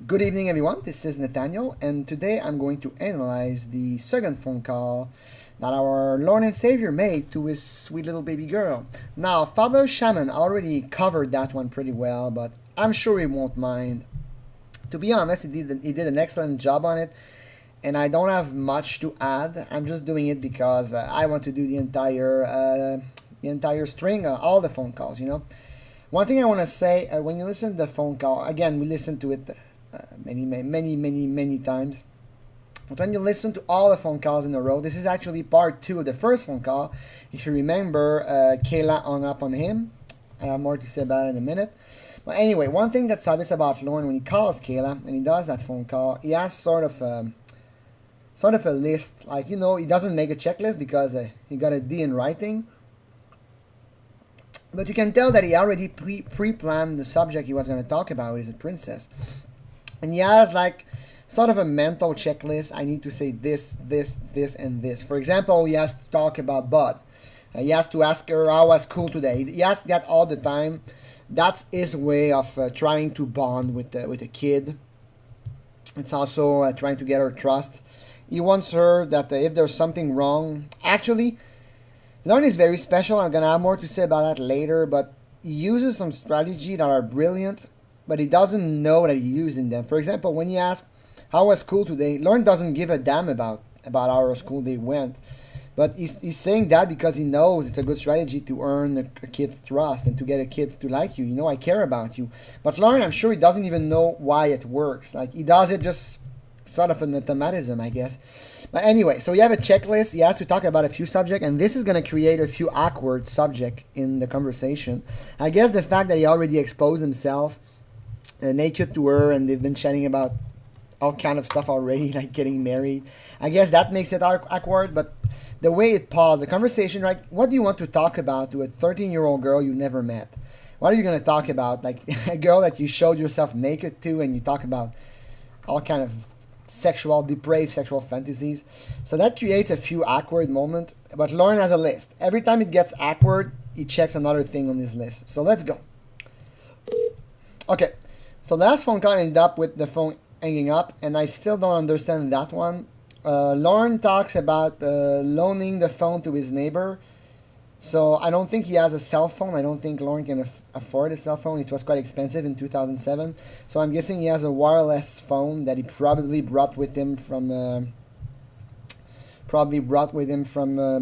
Good evening, everyone. This is Nathaniel, and today I'm going to analyze the second phone call that our Lord and Savior made to his sweet little baby girl. Now, Father Shaman already covered that one pretty well, but I'm sure he won't mind. To be honest, he did an excellent job on it, and I don't have much to add. I'm just doing it because I want to do the entire string, all the phone calls. One thing I want to say, when you listen to the phone call, again, we listened to it many times. But when you listen to all the phone calls in a row, this is actually part two of the first phone call. If you remember, Kayla hung up on him. I have more to say about it in a minute. But anyway, one thing that's obvious about Lorne when he calls Kayla and he does that phone call, he has sort of a list. Like, he doesn't make a checklist because he got a D in writing. But you can tell that he already pre-planned the subject he was going to talk about is a princess. And he has like sort of a mental checklist. I need to say this, and this. For example, he has to talk about Bud. He has to ask her how was school today. He asks that all the time. That's his way of trying to bond with a kid. It's also trying to get her trust. He wants her that if there's something wrong, actually, Lorne is very special. I'm going to have more to say about that later, but he uses some strategy that are brilliant, but he doesn't know that he's using them. For example, when he asks, how was school today? Lorne doesn't give a damn about how our school day went, but he's saying that because he knows it's a good strategy to earn a kid's trust and to get a kid to like you. I care about you. But Lorne, I'm sure he doesn't even know why it works. Like, he does it just sort of an automatism, I guess. But anyway, so you have a checklist. He has to talk about a few subjects, and this is going to create a few awkward subjects in the conversation. I guess the fact that he already exposed himself naked to her, and they've been chatting about all kind of stuff already, like getting married. I guess that makes it awkward, but the way it paused, the conversation, right? What do you want to talk about to a 13-year-old girl you never met? What are you going to talk about? Like a girl that you showed yourself naked to, and you talk about all kind of depraved sexual fantasies. So that creates a few awkward moments, but Lorne has a list. Every time it gets awkward, he checks another thing on his list. So let's go. Okay, so last phone call ended up with the phone hanging up, and I still don't understand that one. Lorne talks about loaning the phone to his neighbor. So I don't think he has a cell phone. I don't think Lorne can afford a cell phone. It was quite expensive in 2007. So I'm guessing he has a wireless phone that he probably brought with him from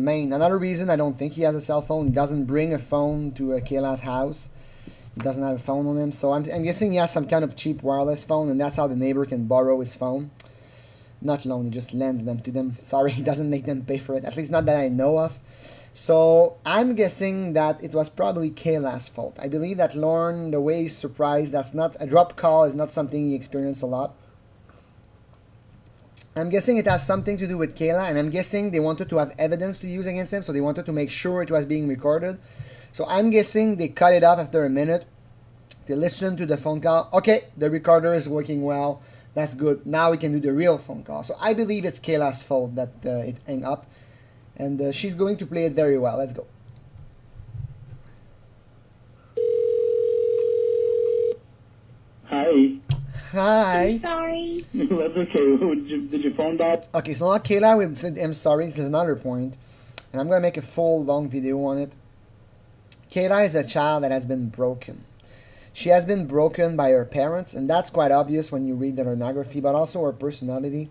Maine. Another reason I don't think he has a cell phone, he doesn't bring a phone to Kayla's house. He doesn't have a phone on him. So I'm guessing he has some kind of cheap wireless phone, and that's how the neighbor can borrow his phone. Not loan, he just lends them to them. Sorry, he doesn't make them pay for it. At least not that I know of. So I'm guessing that it was probably Kayla's fault. I believe that Lorne, the way he's surprised, that's not a drop call is not something he experienced a lot. I'm guessing it has something to do with Kayla, and I'm guessing they wanted to have evidence to use against him, so they wanted to make sure it was being recorded. So I'm guessing they cut it off after a minute. They listened to the phone call. Okay, the recorder is working well. That's good. Now we can do the real phone call. So I believe it's Kayla's fault that it hung up. And she's going to play it very well. Let's go. Hi. Hi. I'm sorry. That's okay. Did you phone that? Okay, so now Kayla will say I'm sorry. This is another point. And I'm going to make a full long video on it. Kayla is a child that has been broken. She has been broken by her parents, and that's quite obvious when you read the Lornography, but also her personality.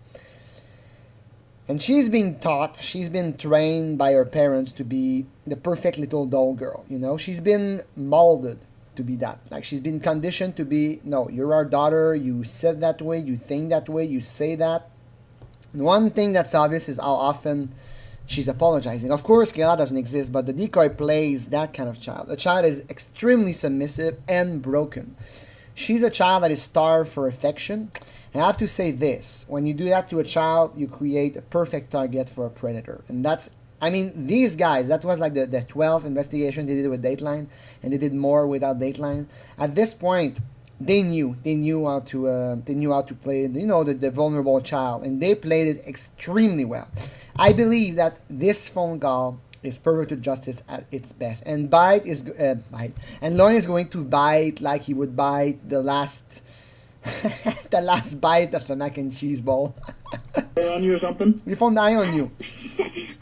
And she's been taught, she's been trained by her parents to be the perfect little doll girl, She's been molded to be that. Like, she's been conditioned to be, no, you're our daughter, you said that way, you think that way, you say that. And one thing that's obvious is how often she's apologizing. Of course, Kayla doesn't exist, but the decoy plays that kind of child. A child is extremely submissive and broken. She's a child that is starved for affection. And I have to say this, when you do that to a child, you create a perfect target for a predator. And these guys, that was like the 12th investigation they did with Dateline, and they did more without Dateline. At this point, they knew how to play, the vulnerable child, and they played it extremely well. I believe that this phone call is perverted justice at its best, and Lorne is going to bite like he would bite the last The last bite of a mac and cheese bowl. On you or something? Your phone dying on you.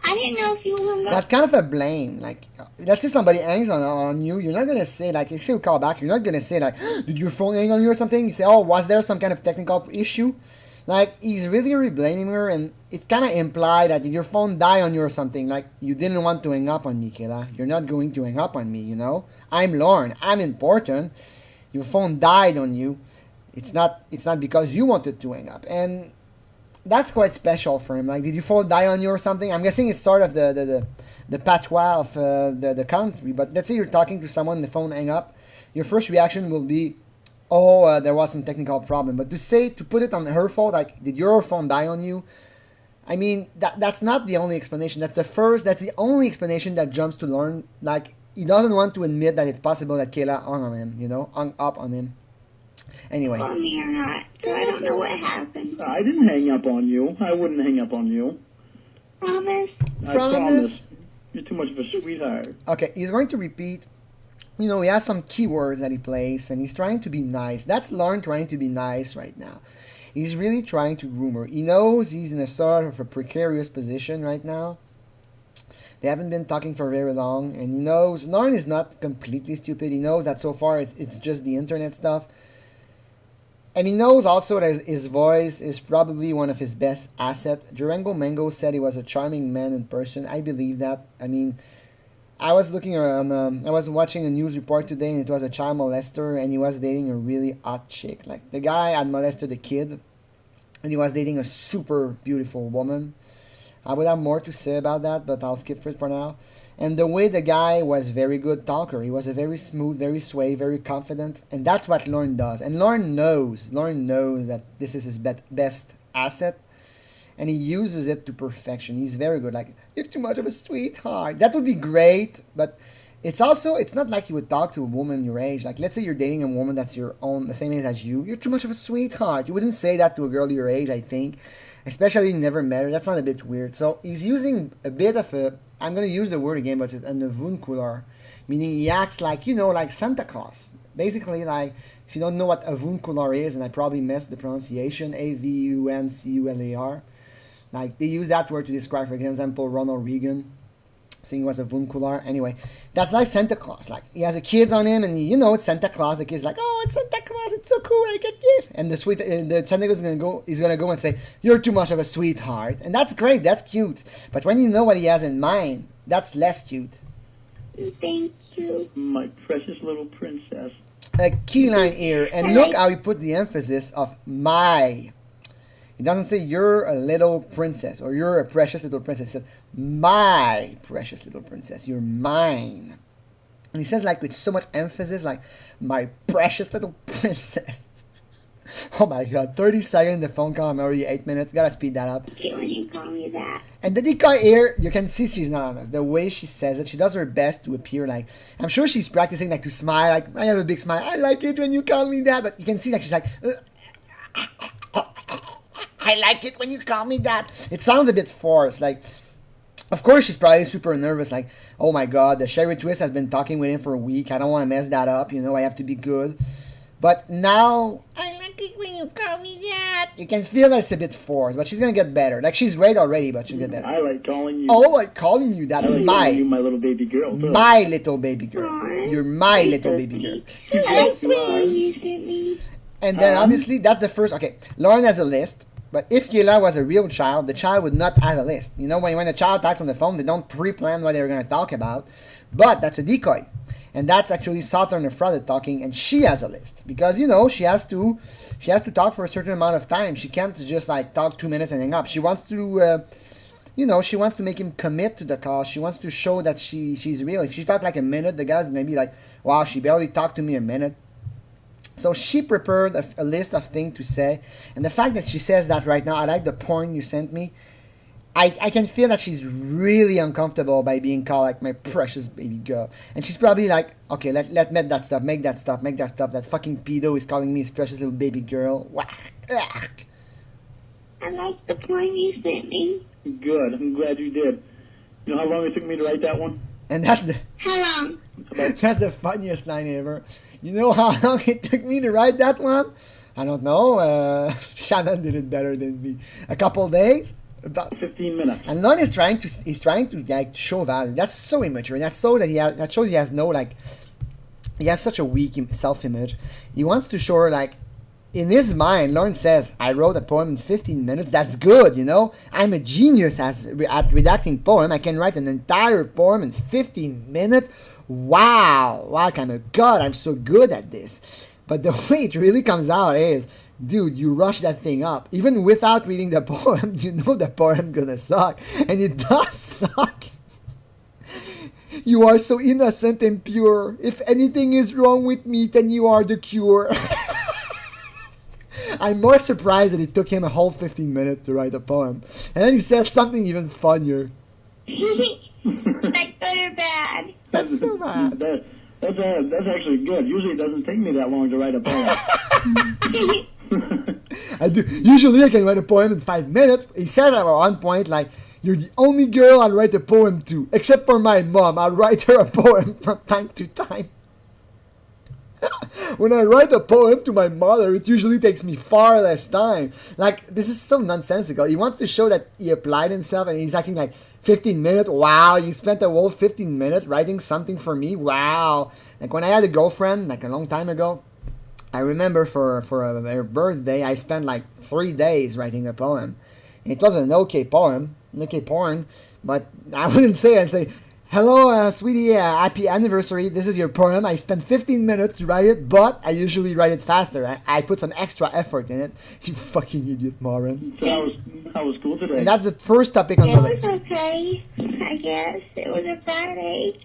I didn't know if you were. That's kind of a blame. Like, let's say somebody hangs on you. You're not gonna say like, say we call back. You're not gonna say like, did your phone hang on you or something? You say, oh, was there some kind of technical issue? Like, he's really blaming her, and it's kind of implied that if your phone died on you or something, like, you didn't want to hang up on me, Kayla. You're not going to hang up on me, you know? I'm Lorne. I'm important. Your phone died on you. It's not because you wanted to hang up. And that's quite special for him. Like, did your phone die on you or something? I'm guessing it's sort of the patois of the country. But let's say you're talking to someone, the phone hang up. Your first reaction will be, oh, there was some technical problem. But to put it on her fault, like, did your phone die on you? I mean, that's not the only explanation. That's the only explanation that jumps to Lorne. Like, he doesn't want to admit that it's possible that Kayla hung on him, you know, hung up on him. Anyway. On me or not, so I don't know what happened. I didn't hang up on you. I wouldn't hang up on you. Promise? I promise. You're too much of a sweetheart. Okay, he's going to repeat. You know, he has some keywords that he plays, and he's trying to be nice. That's Lorne trying to be nice right now. He's really trying to groom her. He knows he's in a sort of a precarious position right now. They haven't been talking for very long, and he knows Lorne is not completely stupid. He knows that so far it's just the internet stuff. And he knows also that his voice is probably one of his best assets. Durango Mango said he was a charming man in person. I believe that. I mean, I was looking around, I was watching a news report today, and it was a child molester, and he was dating a really hot chick. Like, the guy had molested a kid, and he was dating a super beautiful woman. I would have more to say about that, but I'll skip it for now. And the way the guy was very good talker. He was a very smooth, very sway, very confident. And that's what Lorne does. And Lorne knows that this is his best asset. And he uses it to perfection. He's very good. Like, you're too much of a sweetheart. That would be great. But it's not like you would talk to a woman your age. Like, let's say you're dating a woman that's the same age as you. You're too much of a sweetheart. You wouldn't say that to a girl your age, I think. Especially you never met her. That's not a bit weird. So he's using a bit of a, I'm going to use the word again, but it's an avuncular, meaning he acts like, you know, like Santa Claus. Basically, like, if you don't know what avuncular is, and I probably messed the pronunciation, A-V-U-N-C-U-L-A-R, like, they use that word to describe, for example, Ronald Reagan, saying he was avuncular. Anyway, that's like Santa Claus. Like, he has a kids on him, and you know it's Santa Claus. The kid's like, oh, it's Santa Claus, it's so cool, I get it. And the Santa Claus is gonna go and say, you're too much of a sweetheart. And that's great, that's cute. But when you know what he has in mind, that's less cute. Thank you. My precious little princess. A key line here, and look how he put the emphasis of my. He doesn't say you're a little princess or you're a precious little princess. He says, my precious little princess, you're mine. And he says, like, with so much emphasis, like, my precious little princess. Oh my god, 30 seconds, the phone call, I'm already 8 minutes. Gotta speed that up. Okay, when you call me that. And the decoy here, you can see she's not honest. The way she says it, she does her best to appear like, I'm sure she's practicing, like, to smile. Like, I have a big smile. I like it when you call me that. But you can see, like, she's like, I like it when you call me that. It sounds a bit forced. Like, of course, she's probably super nervous. Like, oh my god, the Sherry Twist has been talking with him for a week. I don't want to mess that up. You know, I have to be good. But now, I like it when you call me that. You can feel that it's a bit forced, but she's going to get better. Like, she's great already, but she'll get better. I like calling you. Oh, like calling you that. I like calling you my little baby girl. My little baby girl. You're my little baby girl. How sweet you sent me. And then, obviously, that's the first. Okay, Lorne has a list. But if Kayla was a real child, the child would not have a list. You know, when a child talks on the phone, they don't pre-plan what they're going to talk about. But that's a decoy. And that's actually Southern or Frauded talking, and she has a list. Because, you know, she has to talk for a certain amount of time. She can't just, like, talk 2 minutes and hang up. She wants to, you know, she wants to make him commit to the cause. She wants to show that she's real. If she talked like a minute, the guy's going to be like, wow, she barely talked to me a minute. So she prepared a list of things to say. And the fact that she says that right now, I like the porn you sent me. I can feel that she's really uncomfortable by being called like my precious baby girl. And she's probably like, okay, let make that stuff. That fucking pedo is calling me his precious little baby girl. Whack. I like the porn you sent me. Good. I'm glad you did. You know how long it took me to write that one? And that's the... How long? That's the funniest line ever. You know how long it took me to write that one? I don't know. Shannon did it better than me. A couple days. About 15 minutes. And Lorne is trying to like show value. That's so immature. That shows he has no like. He has such a weak self-image. He wants to show her like. In his mind, Lorne says, I wrote a poem in 15 minutes. That's good, you know? I'm a genius at redacting poem. I can write an entire poem in 15 minutes. Wow. Wow, kind of God, I'm so good at this. But the way it really comes out is, dude, you rush that thing up. Even without reading the poem, you know the poem gonna suck. And it does suck. You are so innocent and pure. If anything is wrong with me, then you are the cure. I'm more surprised that it took him a whole 15 minutes to write a poem. And then he says something even funnier. That's good or bad? That's so bad. That's actually good. Usually it doesn't take me that long to write a poem. I do. Usually I can write a poem in 5 minutes. He said at one point, like, you're the only girl I'll write a poem to. Except for my mom. I'll write her a poem from time to time. When I write a poem to my mother, it usually takes me far less time. Like, this is so nonsensical. He wants to show that he applied himself and he's acting like 15 minutes. Wow, you spent a whole 15 minutes writing something for me. Wow. Like when I had a girlfriend, like a long time ago, I remember for her birthday, I spent like 3 days writing a poem. And it was an okay poem, but I wouldn't say it. I'd say, hello, sweetie, happy anniversary. This is your poem. I spent 15 minutes to write it, but I usually write it faster. I put some extra effort in it. You fucking idiot, moron. So how was school today? And that's the first topic on the It list. was okay, I guess. It was a Friday.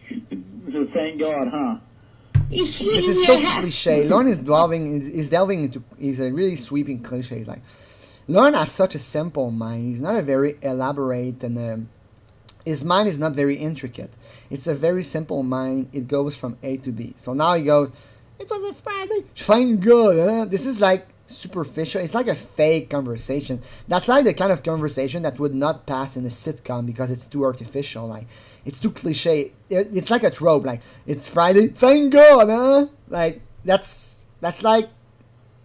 So thank God, huh? This is so cliche. Lorne is delving into, he's a really sweeping cliche. Like, Lorne has such a simple mind. He's not a very elaborate and his mind is not very intricate. It's a very simple mind. It goes from A to B. So now he goes, it was a Friday. Thank God, huh? This is like superficial. It's like a fake conversation. That's like the kind of conversation that would not pass in a sitcom because it's too artificial. Like, it's too cliche. It's like a trope. Like, it's Friday. Thank God, huh? Like, that's like,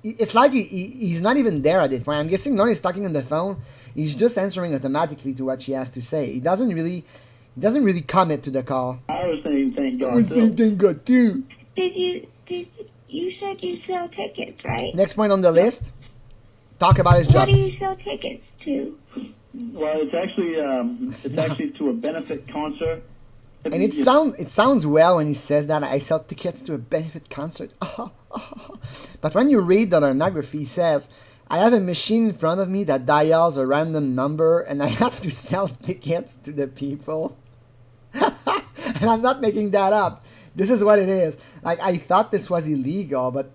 it's like he's not even there at it point. I'm guessing Lorne is talking on the phone. He's just answering automatically to what she has to say. He doesn't really commit to the call. I was saying thank God. I was saying thank God too. You said you sell tickets, right? Next point on the list. Talk about his What job. do you sell tickets to? Well, it's actually to a benefit concert. And it sounds well when he says that. I sell tickets to a benefit concert. But when you read the Lornography, he says, I have a machine in front of me that dials a random number and I have to sell tickets to the people. And I'm not making that up. This is what it is. Like, I thought this was illegal, but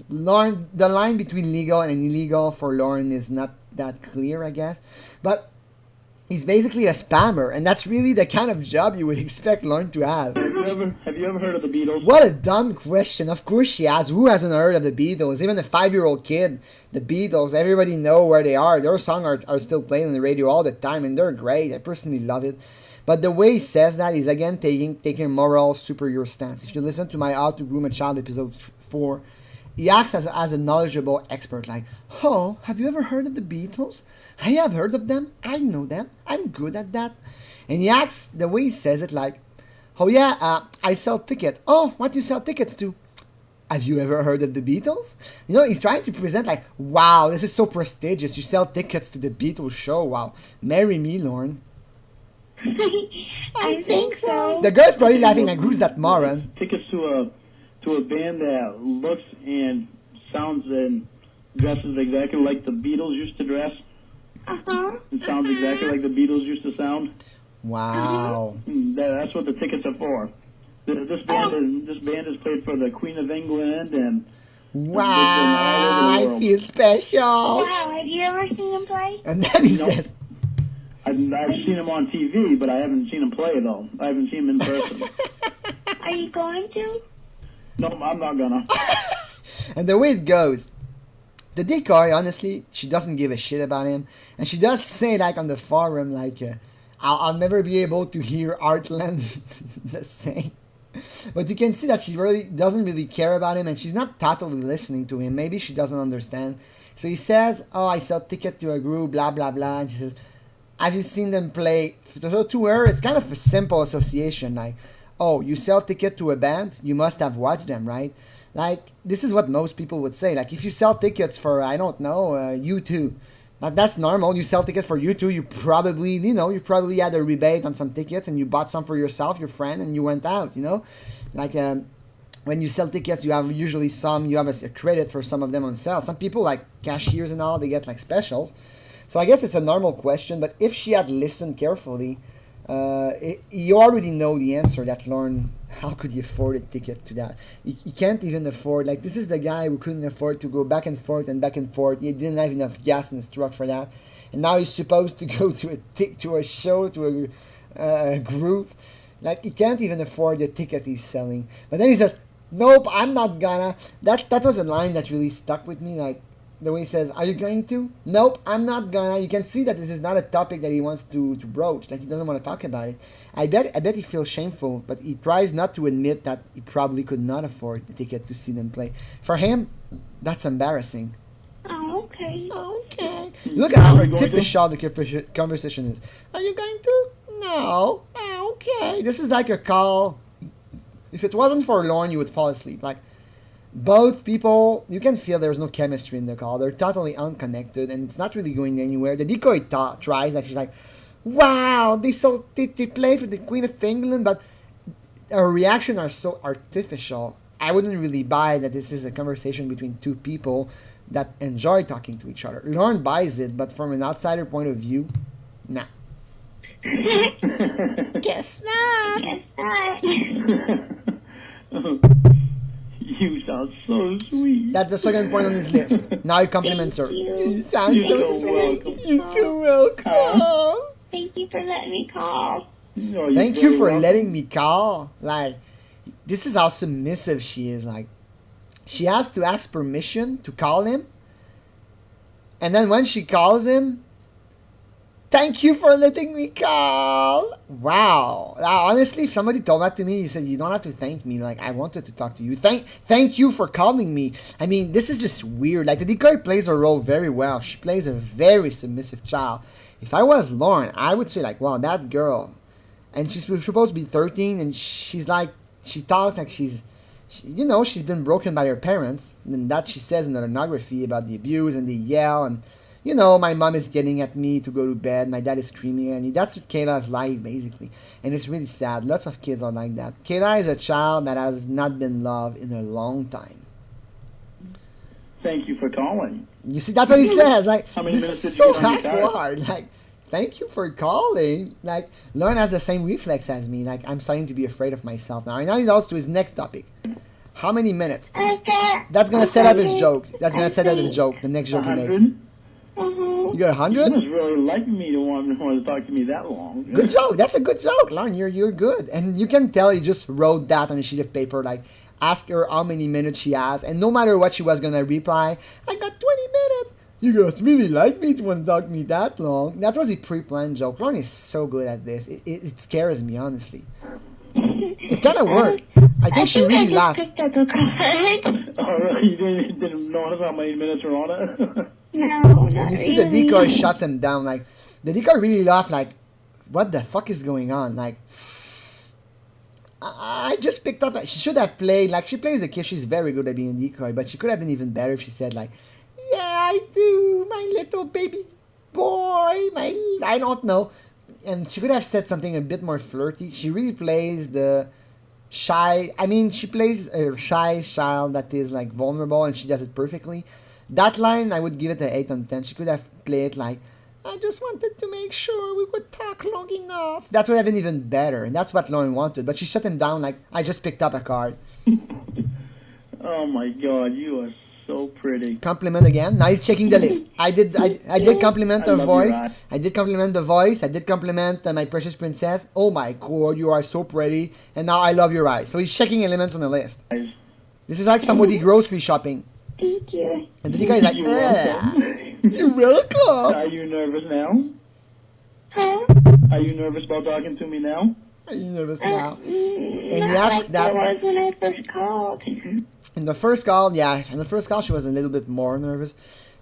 Lorne, the line between legal and illegal for Lorne is not that clear, I guess. But he's basically a spammer, and that's really the kind of job you would expect Lorne to have. Have you ever heard of the Beatles? What a dumb question. Of course she has. Who hasn't heard of the Beatles? Even a 5-year-old kid. The Beatles, everybody know where they are. Their songs are still playing on the radio all the time, and they're great. I personally love it. But the way he says that is, again, taking a moral superior stance. If you listen to my How to Groom a Child episode 4, he acts as a knowledgeable expert. Like, oh, have you ever heard of the Beatles? I have heard of them. I know them. I'm good at that. And he acts, the way he says it, like, oh yeah, I sell tickets. Oh, what do you sell tickets to? Have you ever heard of the Beatles? You know, he's trying to present like, wow, this is so prestigious. You sell tickets to the Beatles show. Wow. Marry me, Lorne. I think so. The girl's probably laughing like, who's that moron? Tickets to a band that looks and sounds and dresses exactly like the Beatles used to dress. Uh-huh. It sounds exactly like the Beatles used to sound. Wow. That's what the tickets are for. This band is played for the Queen of England and Wow, I feel special. Wow, have you ever seen him play? And then he says, I've seen him on TV, but I haven't seen him play though. I haven't seen him in person. Are you going to? No, I'm not gonna. and the way it goes, the decoy, honestly, she doesn't give a shit about him. And she does say, like, on the forum, like, I'll never be able to hear Heartland the same. But you can see that she really doesn't really care about him, and she's not totally listening to him. Maybe she doesn't understand. So he says, oh, I sell ticket to a group, blah, blah, blah. And she says, have you seen them play? So to her, it's kind of a simple association. Like, oh, you sell ticket to a band? You must have watched them, right? Like, this is what most people would say. Like, if you sell tickets for, I don't know, U2, like, that's normal. You sell tickets for U2, you probably, you probably had a rebate on some tickets and you bought some for yourself, your friend, and you went out, Like, when you sell tickets, you have usually you have a credit for some of them on sale. Some people, like cashiers and all, they get like specials. So I guess it's a normal question, but if she had listened carefully, you already know the answer that Lorne, how could he afford a ticket to that? He can't even afford, like, this is the guy who couldn't afford to go back and forth and back and forth. He didn't have enough gas in his truck for that. And now he's supposed to go to a show, to a group. Like, he can't even afford the ticket he's selling. But then he says, nope, I'm not gonna. That was a line that really stuck with me, like, the way he says, are you going to? Nope, I'm not gonna. You can see that this is not a topic that he wants to broach. Like, he doesn't want to talk about it. I bet he feels shameful, but he tries not to admit that he probably could not afford a ticket to see them play. For him, that's embarrassing. Oh, okay. Okay. Look at how artificial the conversation is. Are you going to? No. Okay. This is like a call. If it wasn't for Lorne, you would fall asleep. Like, both people, you can feel there's no chemistry in the call. They're totally unconnected, and it's not really going anywhere. The decoy tries, like, she's like, wow, they played for the Queen of England, but her reactions are so artificial. I wouldn't really buy that this is a conversation between two people that enjoy talking to each other. Lorne buys it, but from an outsider point of view, nah. Guess not. Guess not. You sound so sweet. That's the second point on his list. Now he compliments her. You sound You're so so sweet. welcome. You're so welcome. Thank you for letting me call. No, you're Thank you very for welcome. letting me call. Like, this is how submissive she is. Like, she has to ask permission to call him. And then when she calls him, thank you for letting me call. Wow. Now, honestly, if somebody told that to me, he said, you don't have to thank me. Like, I wanted to talk to you. Thank you for calling me. I mean, this is just weird. Like, the decoy plays her role very well. She plays a very submissive child. If I was Lorne, I would say, like, wow, that girl. And she's supposed to be 13, and she's like, she talks like she's been broken by her parents. And that she says in the Lornography about the abuse and the yell and, my mom is getting at me to go to bed. My dad is screaming at me. That's Kayla's life, basically. And it's really sad. Lots of kids are like that. Kayla is a child that has not been loved in a long time. Thank you for calling. You see, that's what he says. Like, How many this minutes is did you so get on your card? hard. Like, thank you for calling. Like, Lorne has the same reflex as me. Like, I'm starting to be afraid of myself now. And now he goes to his next topic. How many minutes? That's going to set up his joke. That's going to set up his joke. The next joke he made. 100? You got 100? You must really like me to want to talk to me that long. Good joke. That's a good joke, Lorne. You're good. And you can tell he just wrote that on a sheet of paper. Like, ask her how many minutes she has. And no matter what she was going to reply, I got 20 minutes. You guys really like me to want to talk to me that long. That was a pre-planned joke. Lorne is so good at this. It scares me, honestly. It kind of worked. I think she really laughed. I just picked up a card. Oh, really? You didn't notice how many minutes were on it? No, not You see the really. decoy shuts him down. Like, the decoy really laughed like, what the fuck is going on? Like, I just picked up. She should have played, like, she plays the kid. She's very good at being a decoy, but she could have been even better if she said, like, yeah, I do, my little baby boy, I don't know. And she could have said something a bit more flirty. She really plays the shy, she plays a shy child that is, like, vulnerable, and she does it perfectly. That line, I would give it an 8 on 10. She could have played like, I just wanted to make sure we would talk long enough. That would have been even better. And that's what Lorne wanted. But she shut him down like, I just picked up a card. Oh my God, you are so pretty. Compliment again. Now he's checking the list. I did compliment I her love voice. your eye. I did compliment the voice. I did compliment my precious princess. Oh my God, you are so pretty. And now I love your eyes. So he's checking elements on the list. This is like somebody grocery shopping. Thank you. And the guy is like, You're welcome. you're welcome. Are you nervous now? Huh? Are you nervous about talking to me now? Are you nervous now? Not And he asks like I that. was when I first called. In the first call, yeah, in the first call she was a little bit more nervous.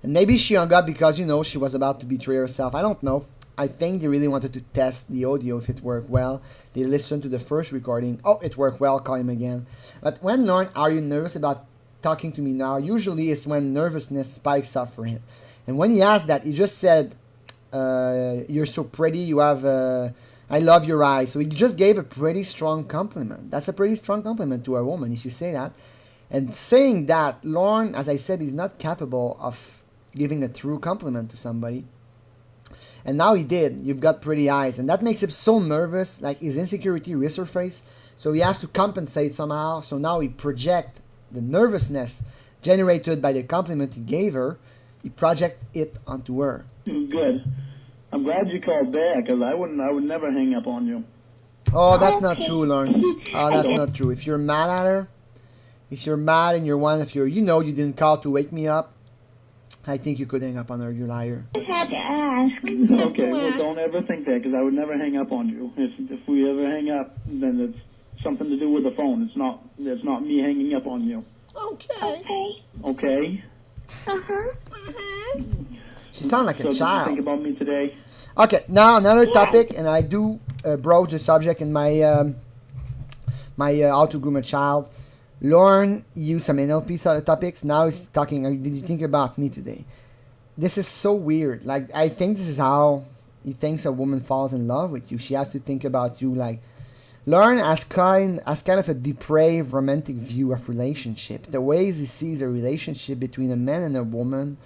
And maybe she hung up because, you know, she was about to betray herself. I don't know. I think they really wanted to test the audio if it worked well. They listened to the first recording. Oh, it worked well, call him again. But when Lorne, are you nervous about talking to me now? Usually it's when nervousness spikes up for him. And when he asked that, he just said, you're so pretty, you have, I love your eyes. So he just gave a pretty strong compliment. That's a pretty strong compliment to a woman if you say that. And saying that, Lorne, as I said, is not capable of giving a true compliment to somebody. And now he did. You've got pretty eyes. And that makes him so nervous, like his insecurity resurface. So he has to compensate somehow. So now he project the nervousness generated by the compliment he gave her. He project it onto her. Good. I'm glad you called back, because I would never hang up on you. Oh, that's not true, Lorne. Oh, that's not true. If you're mad at her, if you're mad and you're one, if you're, you know, you didn't call to wake me up, I think you could hang up on her, you liar. I just had to ask. Okay, well, don't ever think that, because I would never hang up on you. If we ever hang up, then it's something to do with the phone. It's not me hanging up on you. Okay. Okay. Okay? Uh-huh. She sounds like So a did you child. think about me today? Okay, now another topic, and I do broach the subject in my How to Groom a Child. Lorne used some NLP topics. Now he's talking, did you think about me today? This is so weird. Like, I think this is how he thinks a woman falls in love with you. She has to think about you like, Lorne has kind of a depraved romantic view of relationship. The ways he sees a relationship between a man and a woman,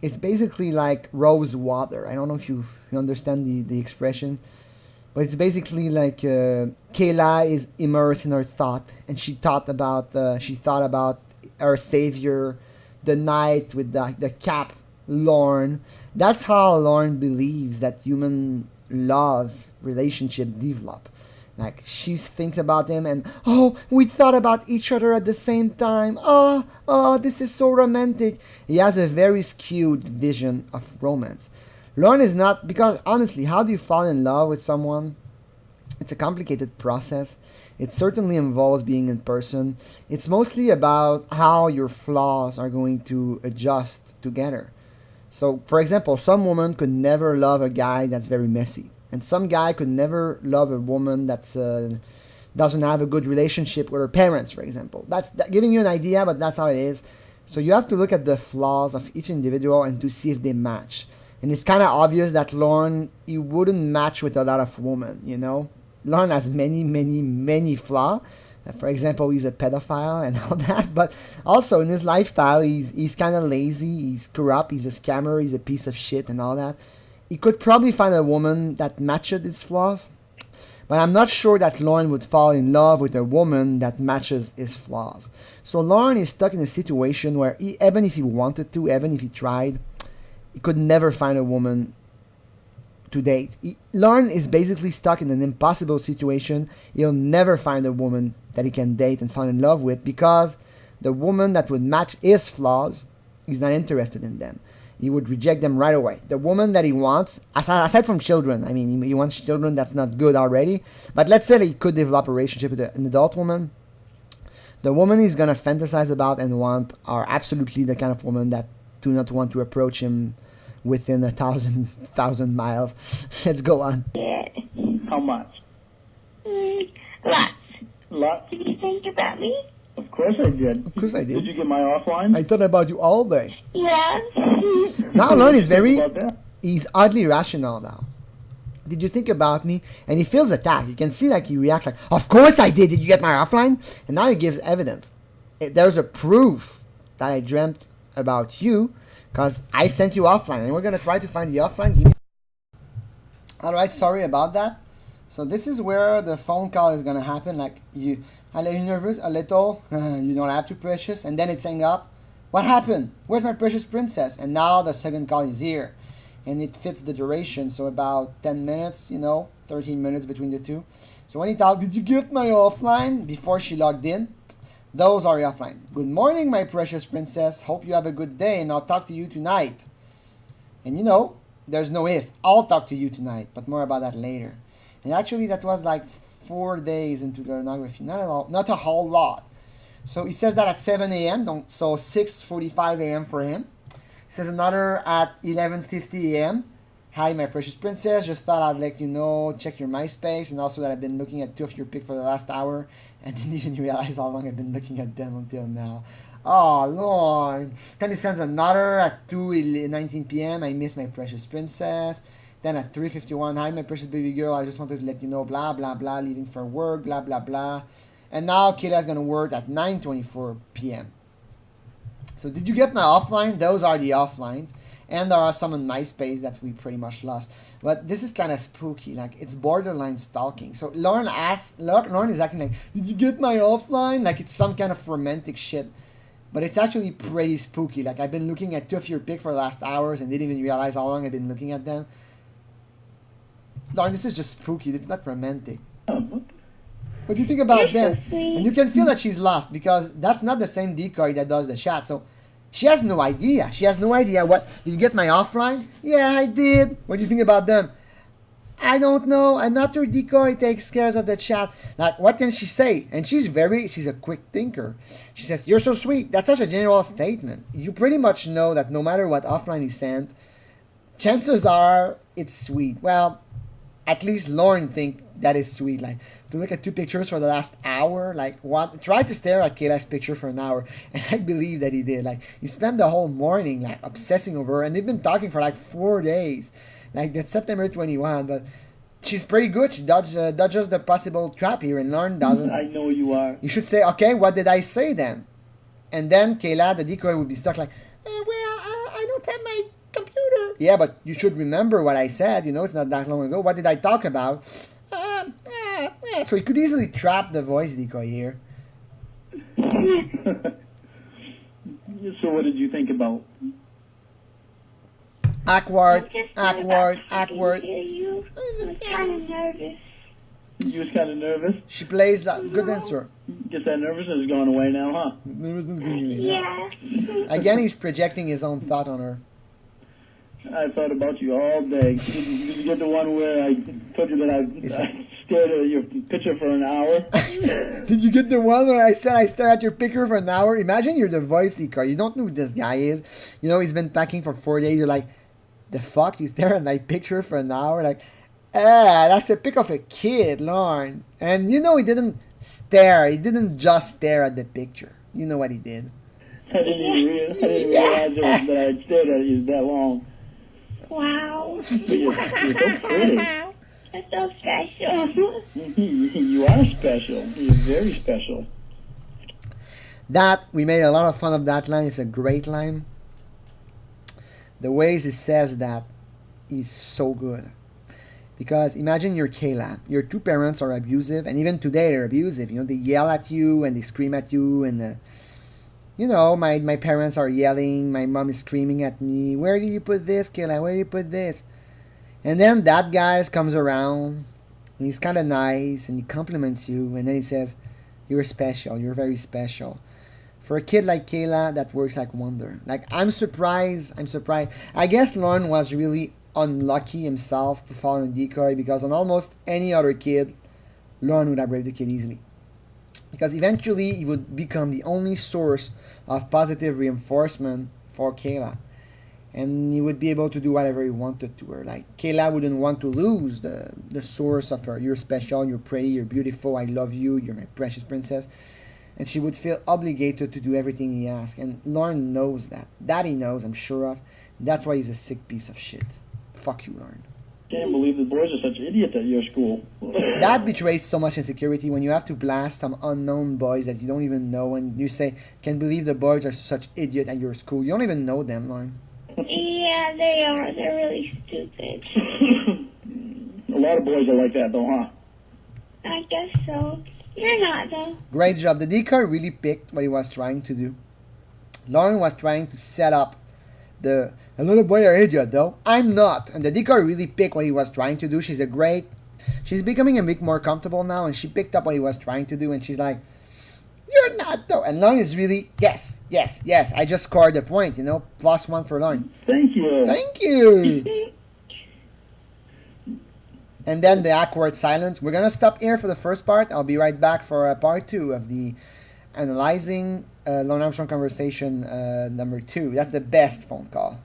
it's basically like rose water. I don't know if you understand the expression, but it's basically like Kayla is immersed in her thought, and she thought about her savior, the knight with the cap, Lorne. That's how Lorne believes that human love relationship develop. Like, she thinks about him and, oh, we thought about each other at the same time. Oh, this is so romantic. He has a very skewed vision of romance. Lorne is not, because honestly, how do you fall in love with someone? It's a complicated process. It certainly involves being in person. It's mostly about how your flaws are going to adjust together. So, for example, some woman could never love a guy that's very messy. And some guy could never love a woman that's doesn't have a good relationship with her parents, for example. That's giving you an idea, but that's how it is. So you have to look at the flaws of each individual and to see if they match. And it's kind of obvious that Lorne, he wouldn't match with a lot of women, you know. Lorne has many flaws. For example, he's a pedophile and all that. But also in his lifestyle, he's kind of lazy, he's corrupt, he's a scammer, he's a piece of shit and all that. He could probably find a woman that matches his flaws, but I'm not sure that Lorne would fall in love with a woman that matches his flaws. So Lorne is stuck in a situation where even if he wanted to, even if he tried, he could never find a woman to date. Lorne is basically stuck in an impossible situation. He'll never find a woman that he can date and fall in love with because the woman that would match his flaws, he's not interested in them. He would reject them right away. The woman that he wants, aside from children, I mean, he wants children, that's not good already. But let's say that he could develop a relationship with an adult woman. The woman he's going to fantasize about and want are absolutely the kind of woman that do not want to approach him within 1,000 miles. Let's go on. Yeah. How much? Lots. Lots? Did you think about me? Of course I did. Of course I did. Did you get my offline? I thought about you all day. Yeah. Now Lorne is About that? he's oddly rational now. Did you think about me? And he feels attacked. You can see like he reacts like, of course I did. Did you get my offline? And now he gives evidence. There's a proof that I dreamt about you because I sent you offline. And we're going to try to find the offline. Alright, sorry about that. So this is where the phone call is going to happen. Like, are you nervous? A little. You don't have to, precious. And then it's hang up. What happened? Where's my precious princess? And now the second call is here. And it fits the duration. So about 10 minutes, 13 minutes between the two. So when he talked, did you get my offline? Before she logged in. Those are your offline. Good morning, my precious princess. Hope you have a good day and I'll talk to you tonight. And there's no if. I'll talk to you tonight. But more about that later. And actually that was like 4 days into Lornography. Not a whole lot. So he says that at 7 a.m. So 6:45 a.m. for him. He says another at 11:50 a.m. Hi, my precious princess. Just thought I'd let you know, check your MySpace, and also that I've been looking at 2 of your pics for the last hour and didn't even realize how long I've been looking at them until now. Oh, Lord. Then he sends another at 2:19 p.m. I miss my precious princess. Then at 3:51, hi, my precious baby girl. I just wanted to let you know, blah, blah, blah, leaving for work, blah, blah, blah. And now Kayla's going to work at 9:24 p.m. So did you get my offline? Those are the offlines. And there are some on MySpace that we pretty much lost. But this is kind of spooky. Like, it's borderline stalking. So Lorne is acting like, did you get my offline? Like, it's some kind of romantic shit. But it's actually pretty spooky. Like, I've been looking at 2 of your pics for the last hours and didn't even realize how long I've been looking at them. Lorne, this is just spooky. It's not romantic. What do you think about them? And you can feel that she's lost because that's not the same decoy that does the chat. So she has no idea. She has no idea what. Did you get my offline? Yeah, I did. What do you think about them? I don't know. Another decoy takes care of the chat. Like, what can she say? And she's a quick thinker. She says, you're so sweet. That's such a general statement. You pretty much know that no matter what offline he sent, chances are it's sweet. Well, at least Lorne think that is sweet. Like, to look at 2 pictures for the last hour, like, what? Try to stare at Kayla's picture for an hour, and I believe that he did. Like, he spent the whole morning, like, obsessing over her, and they've been talking for, like, 4 days. Like, that's September 21, but she's pretty good. She dodges the possible trap here, and Lorne doesn't. I know you are. You should say, okay, what did I say then? And then Kayla, the decoy, would be stuck like, I don't have my computer. Yeah, but you should remember what I said. You know, it's not that long ago. What did I talk about? So you could easily trap the voice decoy here. So what did you think about? Awkward. I'm kind of nervous. You was kind of nervous? She plays that. Good answer. Guess that nervousness is going away now, huh? Nervousness going away. Yeah. Again, he's projecting his own thought on her. I thought about you all day. Did you get the one where I told you that I stared at your picture for an hour? Did you get the one where I said I stare at your picture for an hour? Imagine you're the voice decoy. You don't know who this guy is. You know, he's been packing for 4 days. You're like, the fuck? You stare at my picture for an hour? Like, that's a pic of a kid, Lorne. And you know he didn't stare. He didn't just stare at the picture. You know what he did. I didn't realize that I stared at you that long. Wow. You're so pretty. That's so special. You are special. You're very special. That, we made a lot of fun of that line. It's a great line. The ways he says that is so good. Because imagine you're Kayla. Your 2 parents are abusive, and even today they're abusive. You know, they yell at you and they scream at you, and you know, my parents are yelling, my mom is screaming at me, where did you put this, Kayla? Where did you put this? And then that guy comes around, and he's kind of nice, and he compliments you, and then he says, you're special, you're very special. For a kid like Kayla, that works like wonder. Like, I'm surprised. I guess Lorne was really unlucky himself to fall in a decoy, because on almost any other kid, Lorne would have raped the kid easily. Because eventually he would become the only source of positive reinforcement for Kayla. And he would be able to do whatever he wanted to her. Like, Kayla wouldn't want to lose the source of her. You're special, you're pretty, you're beautiful, I love you, you're my precious princess. And she would feel obligated to do everything he asks. And Lorne knows that. That he knows, I'm sure of. That's why he's a sick piece of shit. Fuck you, Lorne. Can't believe the boys are such idiots at your school. That betrays so much insecurity when you have to blast some unknown boys that you don't even know, and you say, can't believe the boys are such idiots at your school. You don't even know them, Lorne. Yeah, they are. They're really stupid. A lot of boys are like that, though, huh? I guess so. You're not, though. Great job. The decoy really picked what he was trying to do. Lorne was trying to set up a little boy are idiot, though. I'm not. And the decoy really picked what he was trying to do. She's becoming a bit more comfortable now, and she picked up what he was trying to do, and she's like, you're not, though. And Lorne is really, yes. I just scored a point, you know. +1 for Lorne. Thank you. Thank you. And then the awkward silence. We're gonna stop here for the first part. I'll be right back for part 2 of the analyzing Lorne Armstrong conversation number 2. That's the best phone call.